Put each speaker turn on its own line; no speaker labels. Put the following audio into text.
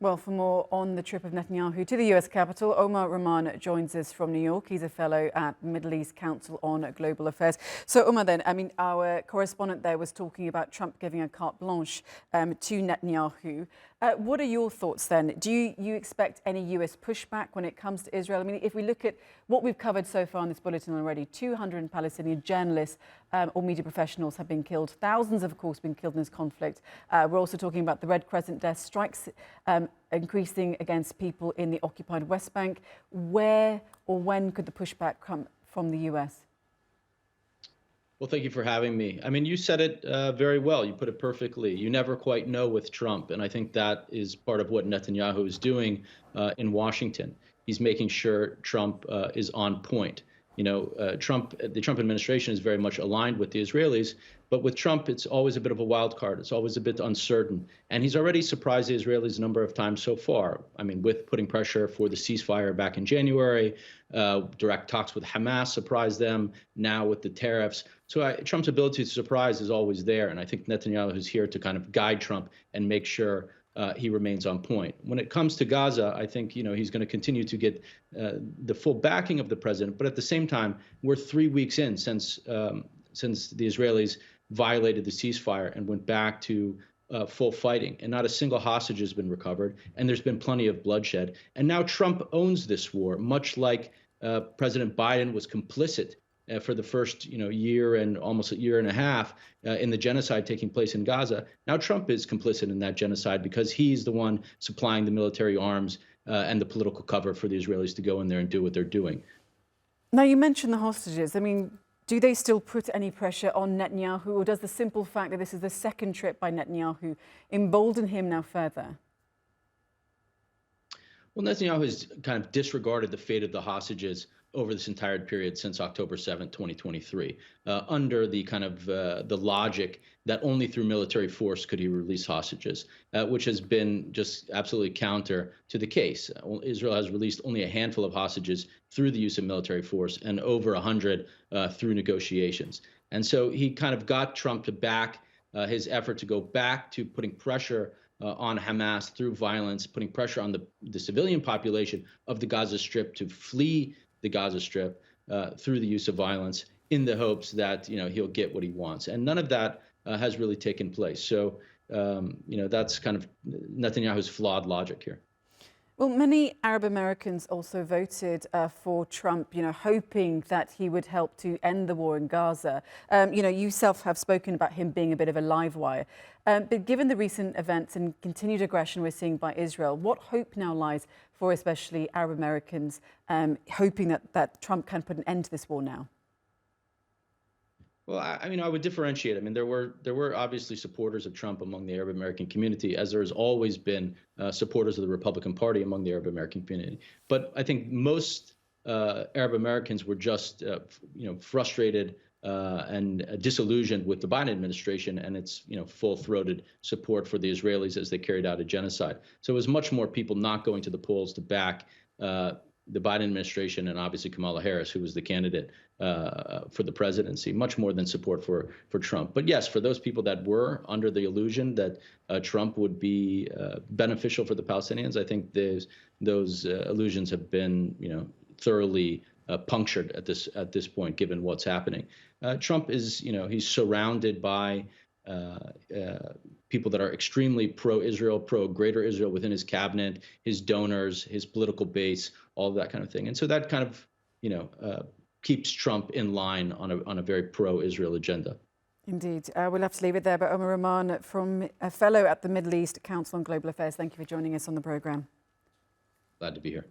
Well, for more on the trip of Netanyahu to the US capital, Omar Rahman joins us from New York. He's a fellow at Middle East Council on Global Affairs. So, Omar, then, our correspondent there was talking about Trump giving a carte blanche to Netanyahu. What are your thoughts then? Do you expect any US pushback when it comes to Israel? I mean, if we look at what we've covered so far in this bulletin already, 200 Palestinian journalists or media professionals have been killed. Thousands, of course, been killed in this conflict. We're also talking about the Red Crescent death strikes increasing against people in the occupied West Bank. Where or when could the pushback come from the US?
Well, thank you for having me. I mean, you said it very well. You put it perfectly. You never quite know with Trump. And I think that is part of what Netanyahu is doing in Washington. He's making sure Trump is on point. You know, the Trump administration is very much aligned with the Israelis, but with Trump, it's always a bit of a wild card. It's always a bit uncertain. And he's already surprised the Israelis a number of times so far. I mean, with putting pressure for the ceasefire back in January, direct talks with Hamas surprised them, now with the tariffs. So Trump's ability to surprise is always there. And I think Netanyahu is here to kind of guide Trump and make sure he remains on point. When it comes to Gaza, I think, you know, he's going to continue to get the full backing of the president. But at the same time, we're 3 weeks in since the Israelis violated the ceasefire and went back to full fighting. And not a single hostage has been recovered. And there's been plenty of bloodshed. And now Trump owns this war, much like President Biden was complicit for the first year and almost a year and a half in the genocide taking place in Gaza. Now Trump is complicit in that genocide because he's the one supplying the military arms and the political cover for the Israelis to go in there and do what they're doing.
Now, you mentioned the hostages. I mean, do they still put any pressure on Netanyahu, or does the simple fact that this is the second trip by Netanyahu embolden him now further?
Well, Netanyahu has kind of disregarded the fate of the hostages over this entire period since October 7th, 2023, under the kind of the logic that only through military force could he release hostages, which has been just absolutely counter to the case. Israel has released only a handful of hostages through the use of military force and over 100 through negotiations. And so he kind of got Trump to back his effort to go back to putting pressure on Hamas through violence, putting pressure on the civilian population of the Gaza Strip to flee the Gaza Strip through the use of violence in the hopes that he'll get what he wants. And none of that has really taken place. So that's kind of Netanyahu's flawed logic here.
Well, many Arab Americans also voted for Trump, hoping that he would help to end the war in Gaza. You yourself have spoken about him being a bit of a live wire. But given the recent events and continued aggression we're seeing by Israel, what hope now lies for especially Arab Americans, hoping that Trump can put an end to this war now?
Well, I would differentiate. I mean, there were obviously supporters of Trump among the Arab American community, as there has always been supporters of the Republican Party among the Arab American community. But I think most Arab Americans were just, frustrated and disillusioned with the Biden administration and its, full-throated support for the Israelis as they carried out a genocide. So it was much more people not going to the polls to back the Biden administration and obviously Kamala Harris, who was the candidate for the presidency, much more than support for Trump. But yes, for those people that were under the illusion that Trump would be beneficial for the Palestinians, I think those illusions have been, thoroughly punctured at this point, given what's happening. Trump is, he's surrounded by people that are extremely pro-Israel, pro-Greater Israel within his cabinet, his donors, his political base, all of that kind of thing. And so that kind of, keeps Trump in line on a very pro-Israel agenda.
Indeed. We'll have to leave it there. But Omar Rahman, from a fellow at the Middle East Council on Global Affairs, thank you for joining us on the programme.
Glad to be here.